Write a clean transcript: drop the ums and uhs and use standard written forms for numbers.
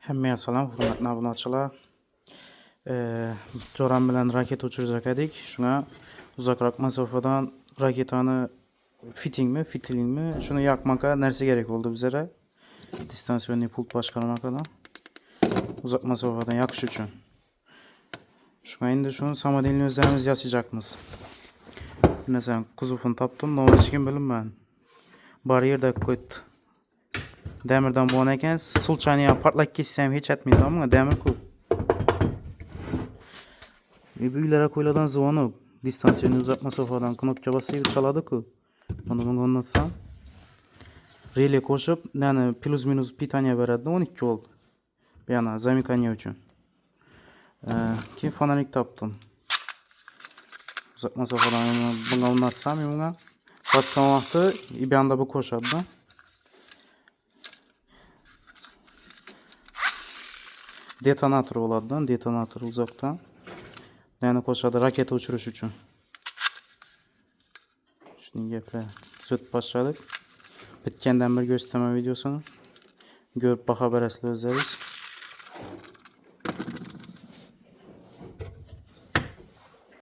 Hammaya salom, hurmatli obunachilar. Jo'ram bilan raketa uchirajak edik. Shunga uzoqroq masofadan raketani fitilingmi, shuni yoqmoqqa narsa kerak bo'ldi bizga. Distansionniy pult boshqarmoqdan uzoq masofadan yoqish uchun. Shunga endi shuni samodelni o'zimiz yasajakmiz. Mesela kuzovini topdim, nomi bilinmaydi. Bor yerda qo'ydi. Demirdan bo'lgan ekan, sulchani ham portlab ketsa ham hech etmaydi, ammo demir-ku. Bu uylara qo'yiladigan zvonok, distansiyadan uzoq masofadan knopka bosib chaladi-ku. Buni bunga o'rnatsam, relay qo'shib, ya'ni plus-minus pitaniya beradi, 12 volt. Bu yana zamikaniya uchun. Keyin fonarik topdim. Uzoq masofadan bunga o'rnatsam, bunga bosgan vaqti ibanda bu qo'shadi. Detonator bo'ladi, detonator uzoqdan. Yani qo'shadi raketa uchirish uchun. Shuning gaplari kuzatib boshladik. Bitgandan bir ko'rsataman videosini. Ko'rib baho berasizlar o'zlaringiz.